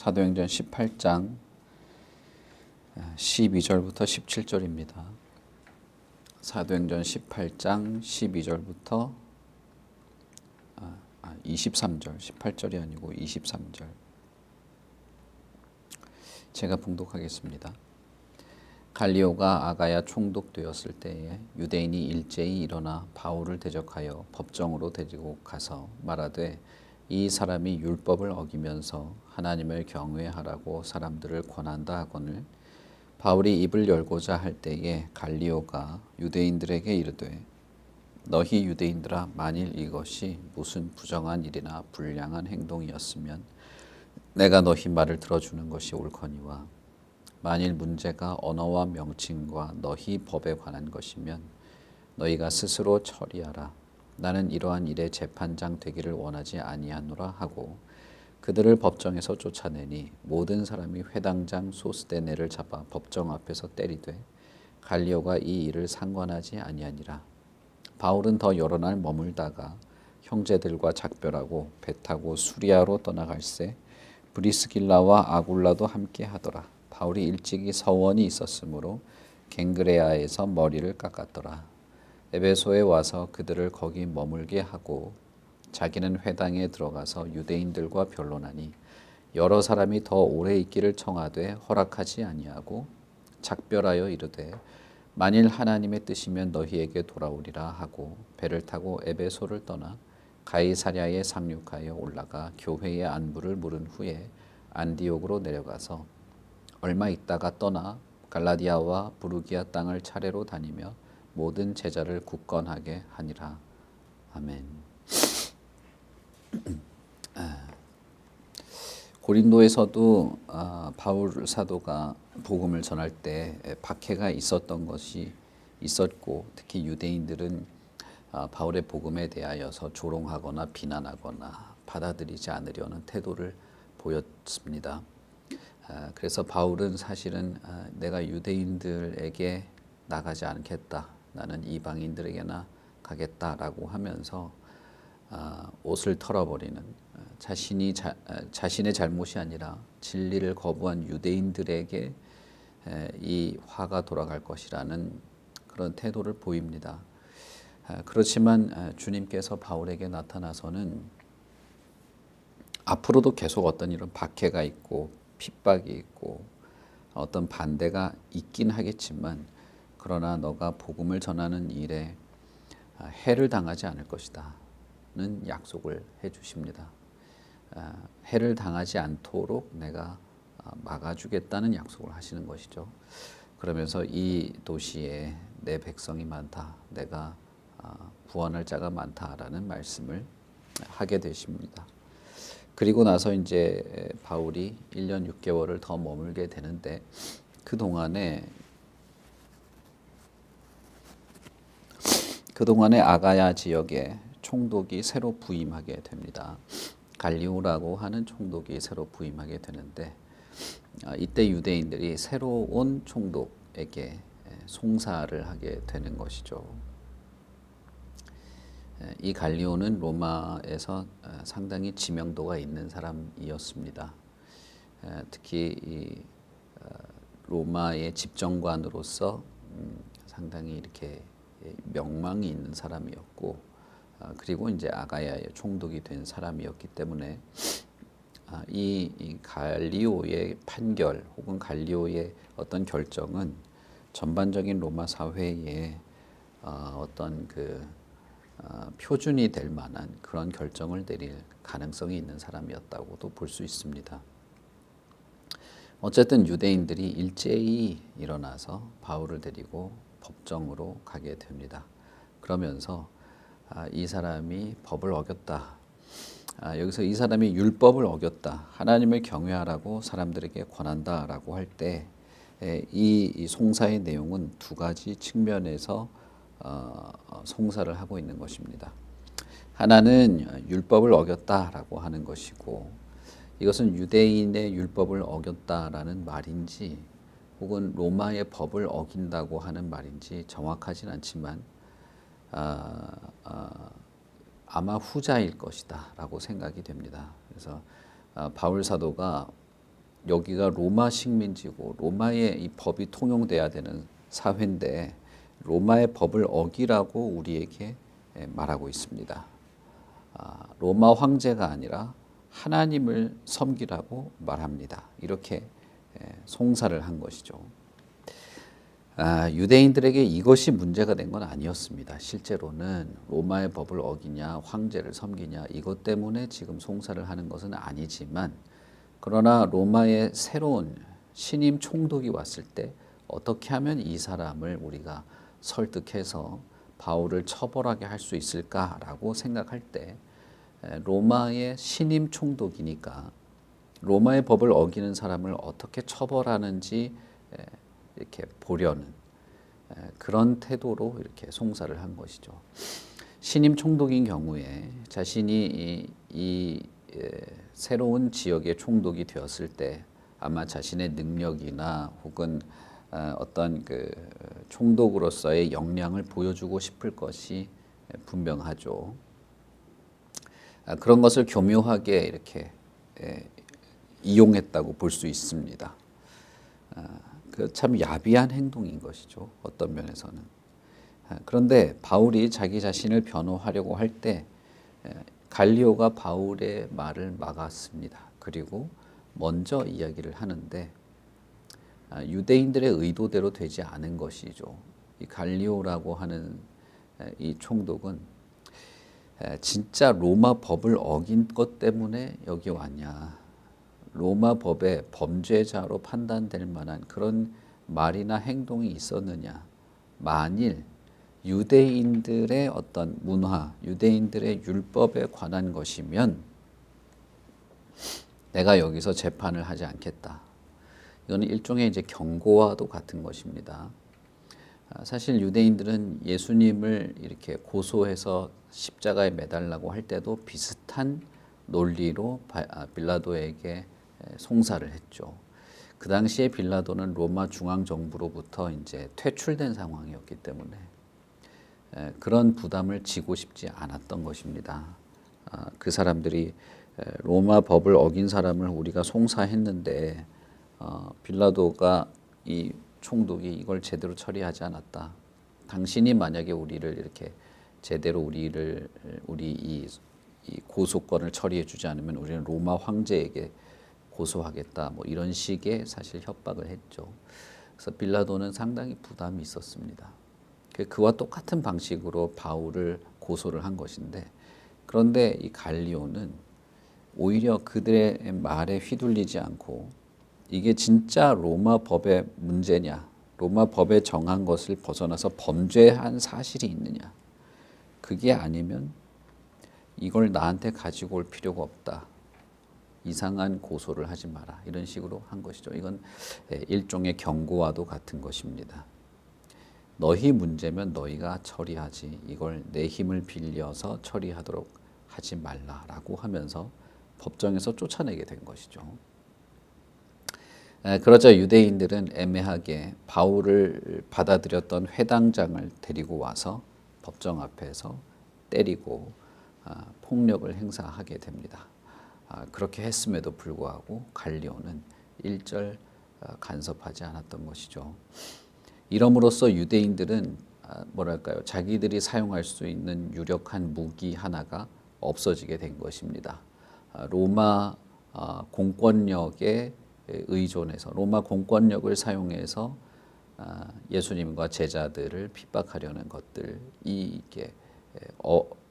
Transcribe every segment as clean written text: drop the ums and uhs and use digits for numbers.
사도행전 18장 12절부터 17절입니다. 사도행전 18장 12절부터 23절, 18절이 아니고 23절. 제가 봉독하겠습니다. 갈리오가 아가야 총독되었을 때에 유대인이 일제히 일어나 바울을 대적하여 법정으로 데리고 가서 말하되 이 사람이 율법을 어기면서 하나님을 경외하라고 사람들을 권한다 하거늘 바울이 입을 열고자 할 때에 갈리오가 유대인들에게 이르되 너희 유대인들아 만일 이것이 무슨 부정한 일이나 불량한 행동이었으면 내가 너희 말을 들어주는 것이 옳거니와 만일 문제가 언어와 명칭과 너희 법에 관한 것이면 너희가 스스로 처리하라. 나는 이러한 일에 재판장 되기를 원하지 아니하노라 하고 그들을 법정에서 쫓아내니 모든 사람이 회당장 소스데네를 잡아 법정 앞에서 때리되 갈리오가 이 일을 상관하지 아니하니라. 바울은 더 여러 날 머물다가 형제들과 작별하고 배 타고 수리아로 떠나갈새 브리스길라와 아굴라도 함께 하더라. 바울이 일찍이 서원이 있었으므로 갱그레아에서 머리를 깎았더라. 에베소에 와서 그들을 거기 머물게 하고 자기는 회당에 들어가서 유대인들과 변론하니 여러 사람이 더 오래 있기를 청하되 허락하지 아니하고 작별하여 이르되 만일 하나님의 뜻이면 너희에게 돌아오리라 하고 배를 타고 에베소를 떠나 가이사랴에 상륙하여 올라가 교회의 안부를 물은 후에 안디옥으로 내려가서 얼마 있다가 떠나 갈라디아와 부르기아 땅을 차례로 다니며 모든 제자를 굳건하게 하니라. 아멘. 고린도에서도 바울 사도가 복음을 전할 때 박해가 있었던 것이 있었고 특히 유대인들은 바울의 복음에 대하여서 조롱하거나 비난하거나 받아들이지 않으려는 태도를 보였습니다. 그래서 바울은 사실은 내가 유대인들에게 나가지 않겠다. 나는 이방인들에게나 가겠다라고 하면서 옷을 털어버리는 자신의 잘못이 아니라 진리를 거부한 유대인들에게 이 화가 돌아갈 것이라는 그런 태도를 보입니다. 그렇지만 주님께서 바울에게 나타나서는 앞으로도 계속 어떤 이런 박해가 있고 핍박이 있고 어떤 반대가 있긴 하겠지만 그러나 너가 복음을 전하는 일에 해를 당하지 않을 것이다 는 약속을 해주십니다. 해를 당하지 않도록 내가 막아주겠다는 약속을 하시는 것이죠. 그러면서 이 도시에 내 백성이 많다, 내가 구원할 자가 많다라는 말씀을 하게 되십니다. 그리고 나서 이제 바울이 1년 6개월을 더 머물게 되는데 그동안에 아가야 지역에 총독이 새로 부임하게 됩니다. 갈리오라고 하는 총독이 새로 부임하게 되는데 이때 유대인들이 새로 온 총독에게 송사를 하게 되는 것이죠. 이 갈리오는 로마에서 상당히 지명도가 있는 사람이었습니다. 특히 이 로마의 집정관으로서 상당히 이렇게 명망이 있는 사람이었고 그리고 이제 아가야의 총독이 된 사람이었기 때문에 이 갈리오의 판결 혹은 갈리오의 어떤 결정은 전반적인 로마 사회에 어떤 그 표준이 될 만한 그런 결정을 내릴 가능성이 있는 사람이었다고도 볼 수 있습니다. 어쨌든 유대인들이 일제히 일어나서 바울을 데리고 법정으로 가게 됩니다. 그러면서 이 사람이 법을 어겼다. 여기서 이 사람이 율법을 어겼다. 하나님을 경외하라고 사람들에게 권한다라고 할 때 이 송사의 내용은 두 가지 측면에서 송사를 하고 있는 것입니다. 하나는 율법을 어겼다라고 하는 것이고 이것은 유대인의 율법을 어겼다라는 말인지 혹은 로마의 법을 어긴다고 하는 말인지 정확하진 않지만 아마 후자일 것이다 라고 생각이 됩니다. 그래서 바울 사도가 여기가 로마 식민지고 로마의 이 법이 통용돼야 되는 사회인데 로마의 법을 어기라고 우리에게 말하고 있습니다. 로마 황제가 아니라 하나님을 섬기라고 말합니다. 이렇게 송사를 한 것이죠. 유대인들에게 이것이 문제가 된 건 아니었습니다. 실제로는 로마의 법을 어기냐 황제를 섬기냐 이것 때문에 지금 송사를 하는 것은 아니지만 그러나 로마의 새로운 신임 총독이 왔을 때 어떻게 하면 이 사람을 우리가 설득해서 바울을 처벌하게 할 수 있을까라고 생각할 때 로마의 신임 총독이니까 로마의 법을 어기는 사람을 어떻게 처벌하는지 이렇게 보려는 그런 태도로 이렇게 송사를 한 것이죠. 신임 총독인 경우에 자신이 이 새로운 지역의 총독이 되었을 때 아마 자신의 능력이나 혹은 어떤 그 총독으로서의 역량을 보여주고 싶을 것이 분명하죠. 그런 것을 교묘하게 이렇게 이용했다고 볼 수 있습니다. 그 참 야비한 행동인 것이죠. 어떤 면에서는. 그런데 바울이 자기 자신을 변호하려고 할 때 갈리오가 바울의 말을 막았습니다. 그리고 먼저 이야기를 하는데 유대인들의 의도대로 되지 않은 것이죠. 이 갈리오라고 하는 이 총독은 진짜 로마 법을 어긴 것 때문에 여기 왔냐. 로마 법에 범죄자로 판단될 만한 그런 말이나 행동이 있었느냐. 만일 유대인들의 어떤 문화, 유대인들의 율법에 관한 것이면 내가 여기서 재판을 하지 않겠다. 이거는 일종의 이제 경고와도 같은 것입니다. 사실 유대인들은 예수님을 이렇게 고소해서 십자가에 매달라고 할 때도 비슷한 논리로 빌라도에게 송사를 했죠. 그 당시에 빌라도는 로마 중앙 정부로부터 이제 퇴출된 상황이었기 때문에 그런 부담을 지고 싶지 않았던 것입니다. 그 사람들이 로마 법을 어긴 사람을 우리가 송사했는데 빌라도가 이 총독이 이걸 제대로 처리하지 않았다. 당신이 만약에 우리를 이렇게 제대로 우리 이 고소권을 처리해 주지 않으면 우리는 로마 황제에게 고소하겠다. 뭐 이런 식의 사실 협박을 했죠. 그래서 빌라도는 상당히 부담이 있었습니다. 그와 똑같은 방식으로 바울을 고소를 한 것인데 그런데 이 갈리오는 오히려 그들의 말에 휘둘리지 않고 이게 진짜 로마 법의 문제냐, 로마 법에 정한 것을 벗어나서 범죄한 사실이 있느냐, 그게 아니면 이걸 나한테 가지고 올 필요가 없다. 이상한 고소를 하지 마라. 이런 식으로 한 것이죠. 이건 일종의 경고와도 같은 것입니다. 너희 문제면 너희가 처리하지 이걸 내 힘을 빌려서 처리하도록 하지 말라라고 하면서 법정에서 쫓아내게 된 것이죠. 그러자 유대인들은 애매하게 바울을 받아들였던 회당장을 데리고 와서 법정 앞에서 때리고 폭력을 행사하게 됩니다. 그렇게 했음에도 불구하고 갈리오는 일절 간섭하지 않았던 것이죠. 이럼으로써 유대인들은 뭐랄까요, 자기들이 사용할 수 있는 유력한 무기 하나가 없어지게 된 것입니다. 로마 공권력에 의존해서 로마 공권력을 사용해서 예수님과 제자들을 핍박하려는 것들이 이게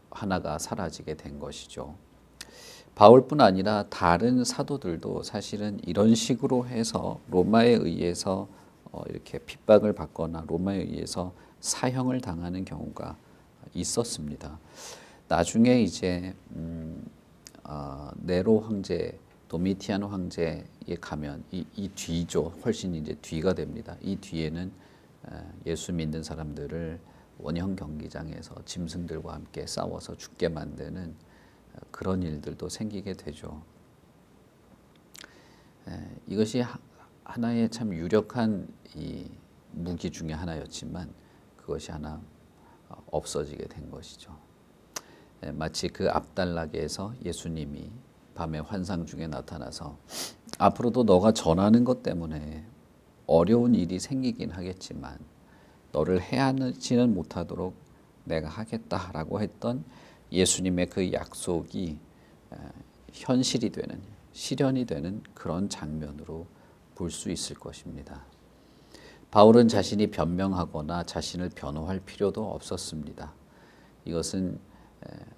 하나가 사라지게 된 것이죠. 바울뿐 아니라 다른 사도들도 사실은 이런 식으로 해서 로마에 의해서 이렇게 핍박을 받거나 로마에 의해서 사형을 당하는 경우가 있었습니다. 나중에 이제 네로 황제, 도미티안 황제에 가면 이 뒤죠. 훨씬 이제 뒤가 됩니다. 이 뒤에는 예수 믿는 사람들을 원형 경기장에서 짐승들과 함께 싸워서 죽게 만드는 그런 일들도 생기게 되죠. 이것이 하나의 참 유력한 이 무기 중에 하나였지만 그것이 하나 없어지게 된 것이죠. 마치 그 압달라게에서 예수님이 밤에 환상 중에 나타나서 앞으로도 너가 전하는 것 때문에 어려운 일이 생기긴 하겠지만 너를 해하지는 못하도록 내가 하겠다라고 했던 예수님의 그 약속이 현실이 되는, 실현이 되는 그런 장면으로 볼 수 있을 것입니다. 바울은 자신이 변명하거나 자신을 변호할 필요도 없었습니다. 이것은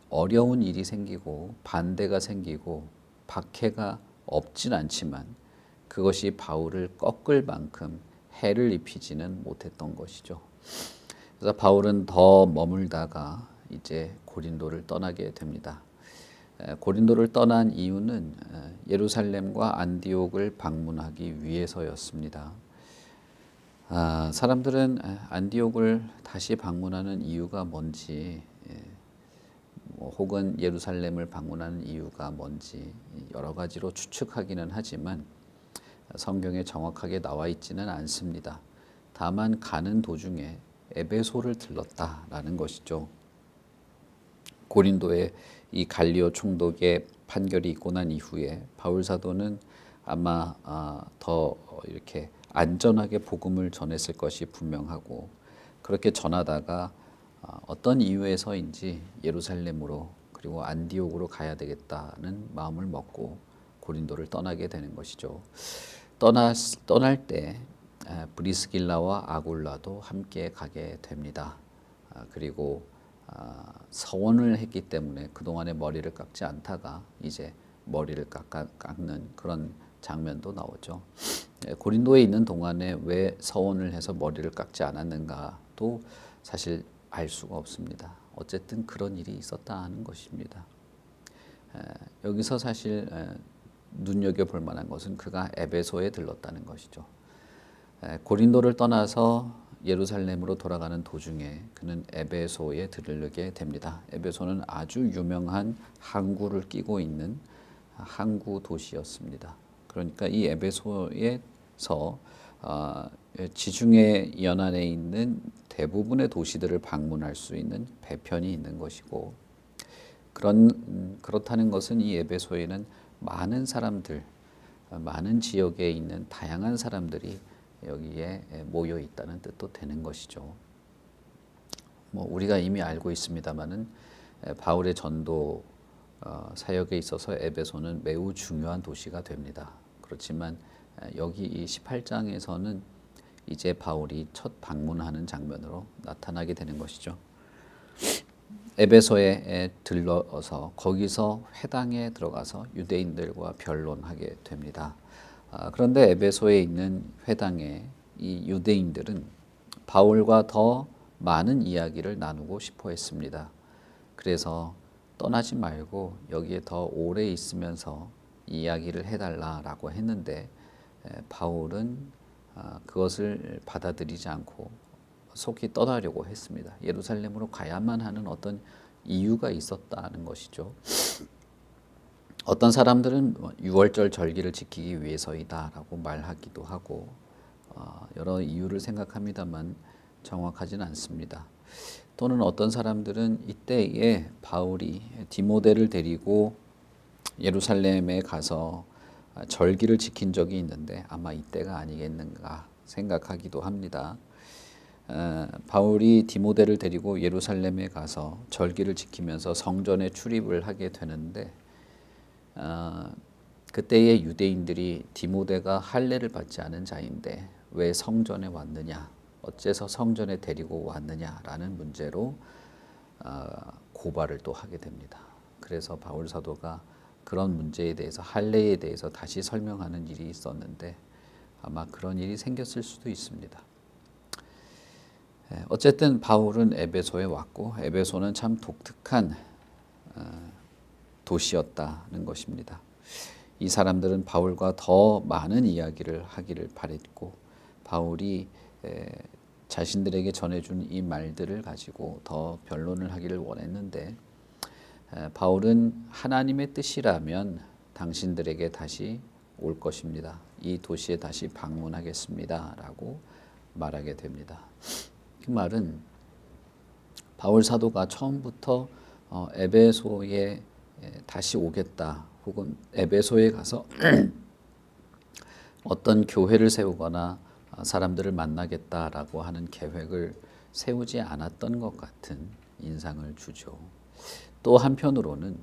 어려운 일이 생기고 반대가 생기고 박해가 없진 않지만 그것이 바울을 꺾을 만큼 해를 입히지는 못했던 것이죠. 그래서 바울은 더 머물다가 이제 고린도를 떠나게 됩니다. 고린도를 떠난 이유는 예루살렘과 안디옥을 방문하기 위해서였습니다. 사람들은 안디옥을 다시 방문하는 이유가 뭔지, 혹은 예루살렘을 방문하는 이유가 뭔지 여러 가지로 추측하기는 하지만 성경에 정확하게 나와 있지는 않습니다. 다만 가는 도중에 에베소를 들렀다라는 것이죠. 고린도에 이 갈리오 총독의 판결이 있고 난 이후에 바울 사도는 아마 더 이렇게 안전하게 복음을 전했을 것이 분명하고, 그렇게 전하다가 어떤 이유에서인지 예루살렘으로 그리고 안디옥으로 가야 되겠다는 마음을 먹고 고린도를 떠나게 되는 것이죠. 떠날 때 브리스길라와 아굴라도 함께 가게 됩니다. 그리고 서원을 했기 때문에 그동안에 머리를 깎지 않다가 이제 머리를 깎는 그런 장면도 나오죠. 고린도에 있는 동안에 왜 서원을 해서 머리를 깎지 않았는가도 사실 알 수가 없습니다. 어쨌든 그런 일이 있었다는 것입니다. 여기서 사실 눈여겨볼 만한 것은 그가 에베소에 들렀다는 것이죠. 고린도를 떠나서 예루살렘으로 돌아가는 도중에 그는 에베소에 들르게 됩니다. 에베소는 아주 유명한 항구를 끼고 있는 항구 도시였습니다. 그러니까 이 에베소에서 지중해 연안에 있는 대부분의 도시들을 방문할 수 있는 배편이 있는 것이고, 그렇다는 것은 이 에베소에는 많은 사람들, 많은 지역에 있는 다양한 사람들이 여기에 모여 있다는 뜻도 되는 것이죠. 우리가 이미 알고 있습니다마는 바울의 전도 사역에 있어서 에베소는 매우 중요한 도시가 됩니다. 그렇지만 여기 이 18장에서는 이제 바울이 첫 방문하는 장면으로 나타나게 되는 것이죠. 에베소에 들러서 거기서 회당에 들어가서 유대인들과 변론하게 됩니다. 그런데 에베소에 있는 회당에 이 유대인들은 바울과 더 많은 이야기를 나누고 싶어 했습니다. 그래서 떠나지 말고 여기에 더 오래 있으면서 이야기를 해달라라고 했는데 바울은 그것을 받아들이지 않고 속히 떠나려고 했습니다. 예루살렘으로 가야만 하는 어떤 이유가 있었다는 것이죠. 어떤 사람들은 6월절 절기를 지키기 위해서이다라고 말하기도 하고 여러 이유를 생각합니다만 정확하지는 않습니다. 또는 어떤 사람들은 이때에 바울이 디모데를 데리고 예루살렘에 가서 절기를 지킨 적이 있는데 아마 이때가 아니겠는가 생각하기도 합니다. 바울이 디모데를 데리고 예루살렘에 가서 절기를 지키면서 성전에 출입을 하게 되는데 그때의 유대인들이 디모데가 할례를 받지 않은 자인데 왜 성전에 왔느냐, 어째서 성전에 데리고 왔느냐라는 문제로 고발을 또 하게 됩니다. 그래서 바울 사도가 그런 문제에 대해서, 할례에 대해서 다시 설명하는 일이 있었는데 아마 그런 일이 생겼을 수도 있습니다. 어쨌든 바울은 에베소에 왔고 에베소는 참 독특한 도시였다는 것입니다. 이 사람들은 바울과 더 많은 이야기를 하기를 바랬고 바울이 자신들에게 전해준 이 말들을 가지고 더 변론을 하기를 원했는데 바울은 하나님의 뜻이라면 당신들에게 다시 올 것입니다. 이 도시에 다시 방문하겠습니다. 라고 말하게 됩니다. 그 말은 바울 사도가 처음부터 에베소에 다시 오겠다, 혹은 에베소에 가서 어떤 교회를 세우거나 사람들을 만나겠다라고 하는 계획을 세우지 않았던 것 같은 인상을 주죠. 또 한편으로는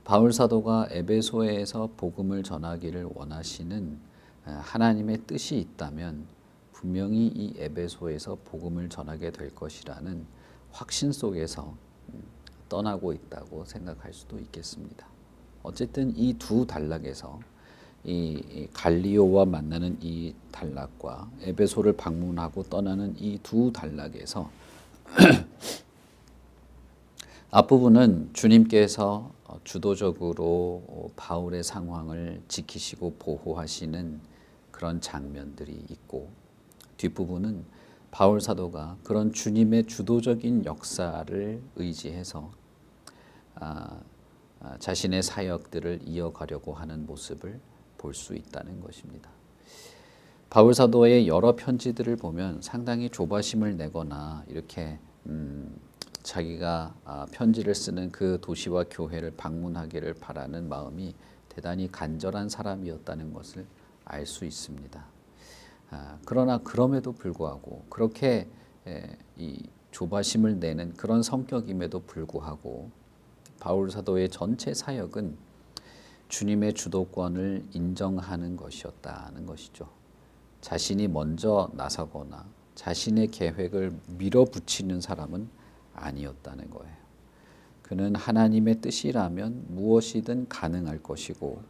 바울 사도가 에베소에서 복음을 전하기를 원하시는 하나님의 뜻이 있다면 분명히 이 에베소에서 복음을 전하게 될 것이라는 확신 속에서 떠나고 있다고 생각할 수도 있겠습니다. 어쨌든 이 두 단락에서 이 갈리오와 만나는 이 단락과 에베소를 방문하고 떠나는 이 두 단락에서 앞부분은 주님께서 주도적으로 바울의 상황을 지키시고 보호하시는 그런 장면들이 있고, 뒷부분은 바울 사도가 그런 주님의 주도적인 역사를 의지해서 자신의 사역들을 이어가려고 하는 모습을 볼 수 있다는 것입니다. 바울 사도의 여러 편지들을 보면 상당히 조바심을 내거나 이렇게 자기가 편지를 쓰는 그 도시와 교회를 방문하기를 바라는 마음이 대단히 간절한 사람이었다는 것을 알 수 있습니다. 그러나 그럼에도 불구하고 그렇게 이 조바심을 내는 그런 성격임에도 불구하고 바울 사도의 전체 사역은 주님의 주도권을 인정하는 것이었다는 것이죠. 자신이 먼저 나서거나 자신의 계획을 밀어붙이는 사람은 아니었다는 거예요. 그는 하나님의 뜻이라면 무엇이든 가능할 것이고,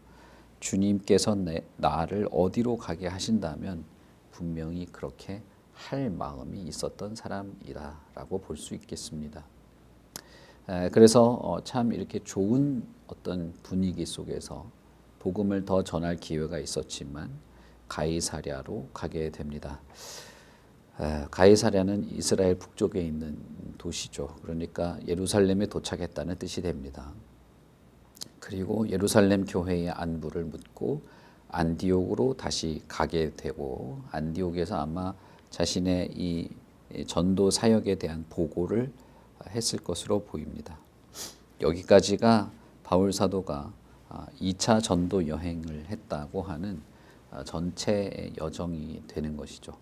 주님께서 나를 어디로 가게 하신다면 분명히 그렇게 할 마음이 있었던 사람이라고 볼 수 있겠습니다. 그래서 참 이렇게 좋은 어떤 분위기 속에서 복음을 더 전할 기회가 있었지만 가이사랴로 가게 됩니다. 가이사랴는 이스라엘 북쪽에 있는 도시죠. 그러니까 예루살렘에 도착했다는 뜻이 됩니다. 그리고 예루살렘 교회의 안부를 묻고 안디옥으로 다시 가게 되고, 안디옥에서 아마 자신의 이 전도 사역에 대한 보고를 했을 것으로 보입니다. 여기까지가 바울 사도가 2차 전도 여행을 했다고 하는 전체 여정이 되는 것이죠.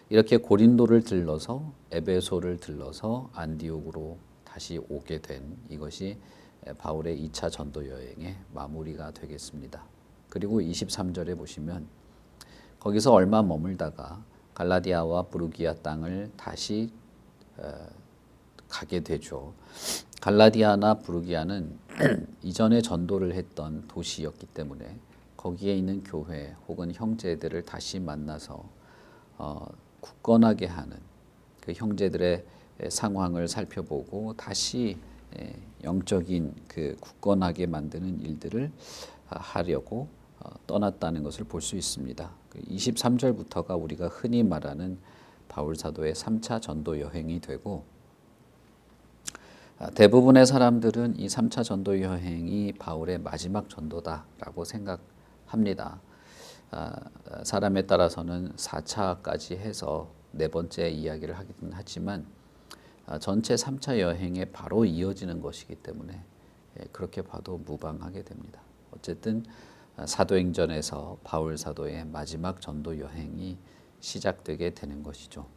이렇게 고린도를 들러서 에베소를 들러서 안디옥으로 다시 오게 된 이것이 바울의 2차 전도 여행의 마무리가 되겠습니다. 그리고 23절에 보시면 거기서 얼마 머물다가 갈라디아와 부르기아 땅을 다시 가게 되죠. 갈라디아나 부르기아는 이전에 전도를 했던 도시였기 때문에 거기에 있는 교회 혹은 형제들을 다시 만나서 굳건하게 하는, 그 형제들의 상황을 살펴보고 다시 영적인 그 굳건하게 만드는 일들을 하려고 떠났다는 것을 볼 수 있습니다. 23절부터가 우리가 흔히 말하는 바울 사도의 3차 전도 여행이 되고, 대부분의 사람들은 이 3차 전도 여행이 바울의 마지막 전도다라고 생각합니다. 사람에 따라서는 4차까지 해서 네 번째 이야기를 하긴 하지만 전체 3차 여행에 바로 이어지는 것이기 때문에 그렇게 봐도 무방하게 됩니다. 어쨌든 사도행전에서 바울 사도의 마지막 전도 여행이 시작되게 되는 것이죠.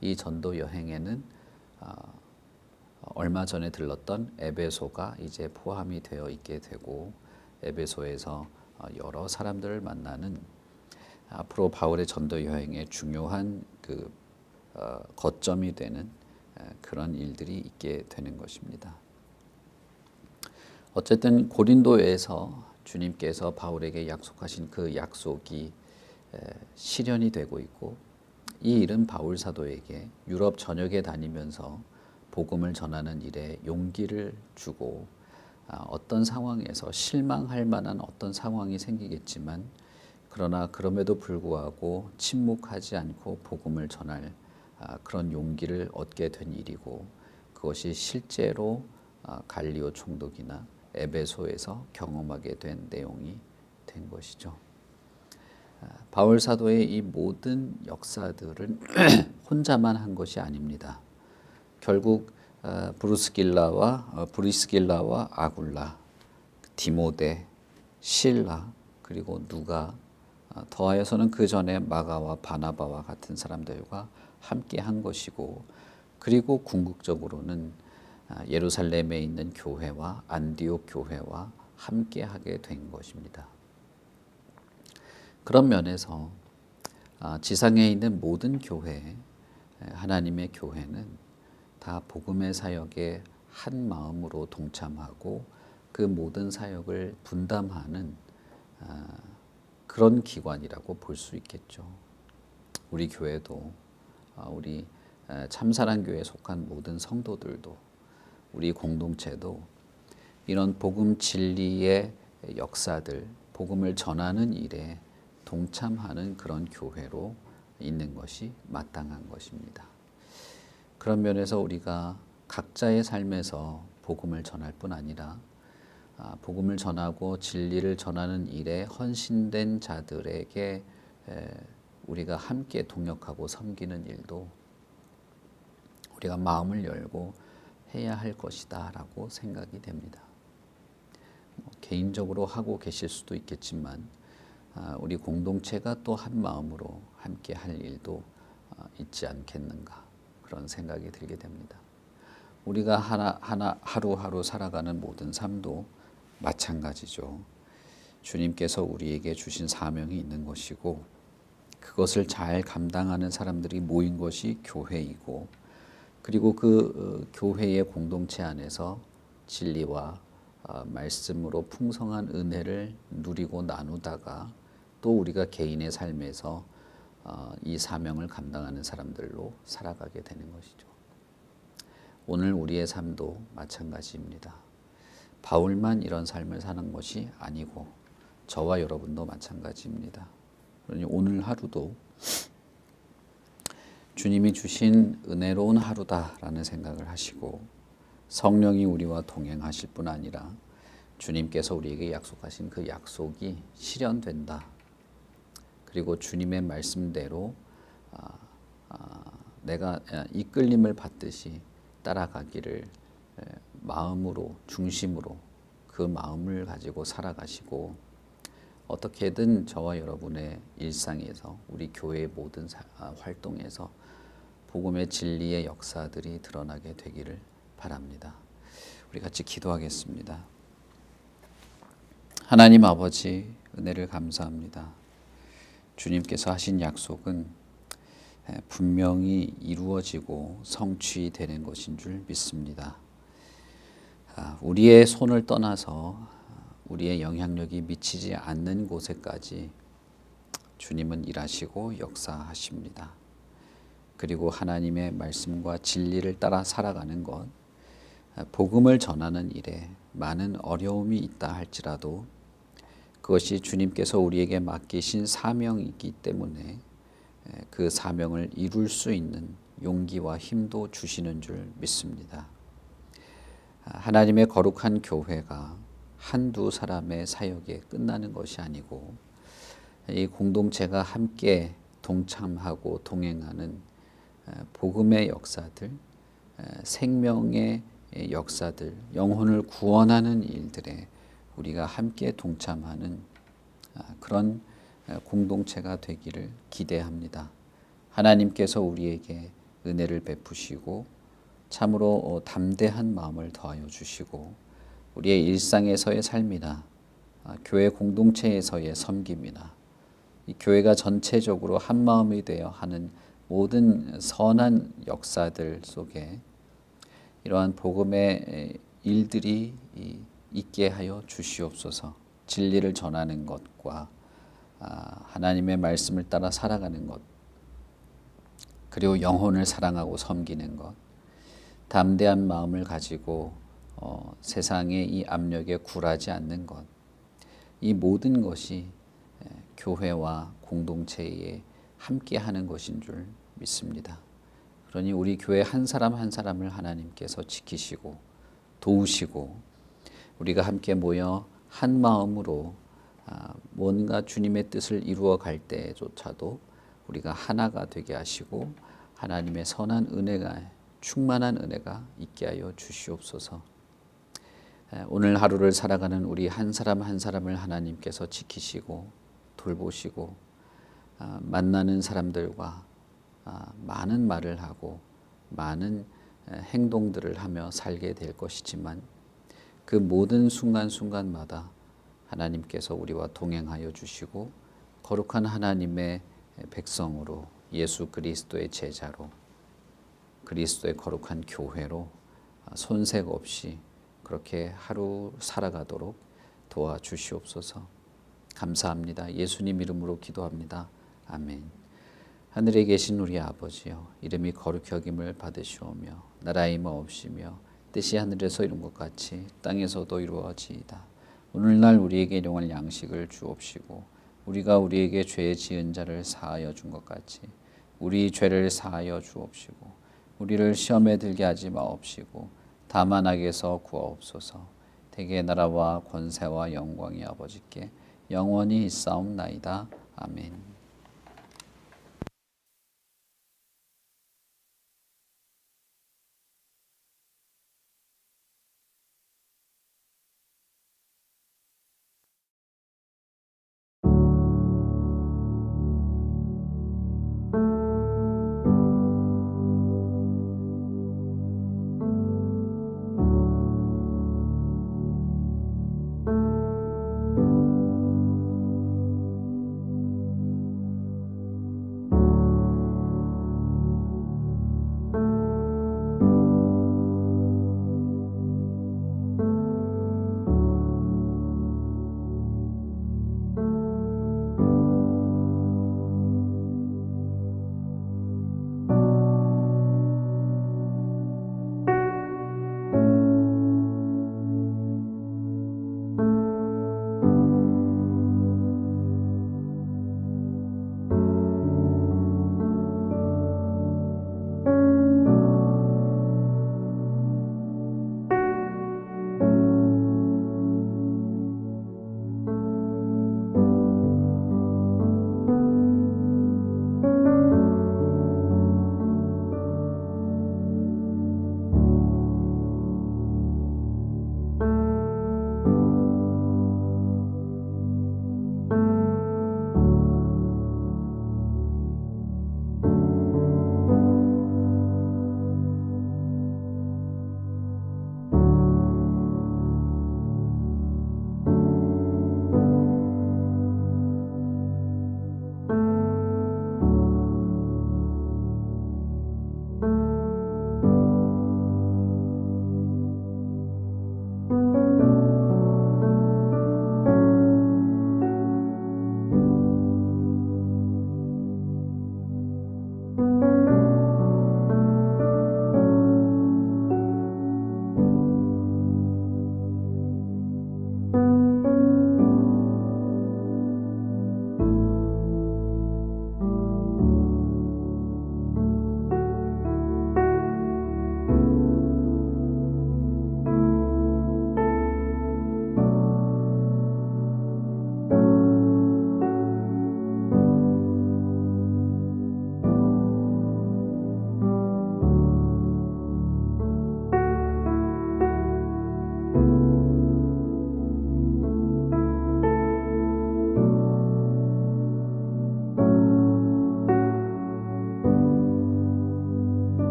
이 전도 여행에는 얼마 전에 들렀던 에베소가 이제 포함이 되어 있게 되고, 에베소에서 여러 사람들을 만나는 앞으로 바울의 전도 여행의 중요한 그 거점이 되는 그런 일들이 있게 되는 것입니다. 어쨌든 고린도에서 주님께서 바울에게 약속하신 그 약속이 실현이 되고 있고, 이 일은 바울 사도에게 유럽 전역에 다니면서 복음을 전하는 일에 용기를 주고, 어떤 상황에서 실망할 만한 어떤 상황이 생기겠지만 그러나 그럼에도 불구하고 침묵하지 않고 복음을 전할 그런 용기를 얻게 된 일이고, 그것이 실제로 갈리오 총독이나 에베소에서 경험하게 된 내용이 된 것이죠. 바울 사도의 이 모든 역사들은 혼자만 한 것이 아닙니다. 결국 브리스길라와 아굴라, 디모데, 실라, 그리고 누가, 더하여서는 그 전에 마가와 바나바와 같은 사람들과 함께 한 것이고, 그리고 궁극적으로는 예루살렘에 있는 교회와 안디옥 교회와 함께 하게 된 것입니다. 그런 면에서 지상에 있는 모든 교회, 하나님의 교회는 다 복음의 사역에 한 마음으로 동참하고 그 모든 사역을 분담하는 그런 기관이라고 볼 수 있겠죠. 우리 교회도, 우리 참사랑교회에 속한 모든 성도들도, 우리 공동체도 이런 복음 진리의 역사들, 복음을 전하는 일에 동참하는 그런 교회로 있는 것이 마땅한 것입니다. 그런 면에서 우리가 각자의 삶에서 복음을 전할 뿐 아니라 복음을 전하고 진리를 전하는 일에 헌신된 자들에게 우리가 함께 동역하고 섬기는 일도 우리가 마음을 열고 해야 할 것이다 라고 생각이 됩니다. 개인적으로 하고 계실 수도 있겠지만 우리 공동체가 또 한 마음으로 함께 할 일도 있지 않겠는가, 그런 생각이 들게 됩니다. 우리가 하루하루 살아가는 모든 삶도 마찬가지죠. 주님께서 우리에게 주신 사명이 있는 것이고, 그것을 잘 감당하는 사람들이 모인 것이 교회이고, 그리고 그 교회의 공동체 안에서 진리와 말씀으로 풍성한 은혜를 누리고 나누다가 또 우리가 개인의 삶에서 이 사명을 감당하는 사람들로 살아가게 되는 것이죠. 오늘 우리의 삶도 마찬가지입니다. 바울만 이런 삶을 사는 것이 아니고 저와 여러분도 마찬가지입니다. 그러니 오늘 하루도 주님이 주신 은혜로운 하루다라는 생각을 하시고, 성령이 우리와 동행하실 뿐 아니라 주님께서 우리에게 약속하신 그 약속이 실현된다. 그리고 주님의 말씀대로 내가 이끌림을 받듯이 따라가기를 마음으로, 중심으로 그 마음을 가지고 살아가시고, 어떻게든 저와 여러분의 일상에서, 우리 교회의 모든 활동에서 복음의 진리의 역사들이 드러나게 되기를 바랍니다. 우리 같이 기도하겠습니다. 하나님 아버지, 은혜를 감사합니다. 주님께서 하신 약속은 분명히 이루어지고 성취되는 것인 줄 믿습니다. 우리의 손을 떠나서 우리의 영향력이 미치지 않는 곳에까지 주님은 일하시고 역사하십니다. 그리고 하나님의 말씀과 진리를 따라 살아가는 것, 복음을 전하는 일에 많은 어려움이 있다 할지라도 그것이 주님께서 우리에게 맡기신 사명이기 때문에 그 사명을 이룰 수 있는 용기와 힘도 주시는 줄 믿습니다. 하나님의 거룩한 교회가 한두 사람의 사역에 끝나는 것이 아니고, 이 공동체가 함께 동참하고 동행하는 복음의 역사들, 생명의 역사들, 영혼을 구원하는 일들에 우리가 함께 동참하는 그런 공동체가 되기를 기대합니다. 하나님께서 우리에게 은혜를 베푸시고 참으로 담대한 마음을 더하여 주시고, 우리의 일상에서의 삶이나 교회 공동체에서의 섬김이나 이 교회가 전체적으로 한 마음이 되어 하는 모든 선한 역사들 속에 이러한 복음의 일들이 있게 하여 주시옵소서. 진리를 전하는 것과 하나님의 말씀을 따라 살아가는 것, 그리고 영혼을 사랑하고 섬기는 것, 담대한 마음을 가지고 세상의 이 압력에 굴하지 않는 것, 이 모든 것이 교회와 공동체에 함께하는 것인 줄 믿습니다. 그러니 우리 교회 한 사람 한 사람을 하나님께서 지키시고 도우시고, 우리가 함께 모여 한 마음으로 뭔가 주님의 뜻을 이루어 갈 때조차도 우리가 하나가 되게 하시고 하나님의 선한 은혜가, 충만한 은혜가 있게 하여 주시옵소서. 오늘 하루를 살아가는 우리 한 사람 한 사람을 하나님께서 지키시고 돌보시고 만나는 사람들과 많은 말을 하고 많은 행동들을 하며 살게 될 것이지만 그 모든 순간순간마다 하나님께서 우리와 동행하여 주시고 거룩한 하나님의 백성으로 예수 그리스도의 제자로 그리스도의 거룩한 교회로 손색 없이 그렇게 하루 살아가도록 도와주시옵소서. 감사합니다. 예수님 이름으로 기도합니다. 아멘. 하늘에 계신 우리 아버지여, 이름이 거룩히 여김을 받으시오며 나라의 마옵시며 뜻이 하늘에서 이룬 것 같이 땅에서도 이루어지이다. 오늘날 우리에게 일용할 양식을 주옵시고 우리가 우리에게 죄 지은 자를 사하여 준 것 같이 우리 죄를 사하여 주옵시고 우리를 시험에 들게 하지 마옵시고 다만 악에서 구하옵소서. 대개 나라와 권세와 영광이 아버지께 영원히 있사옵나이다. 아멘.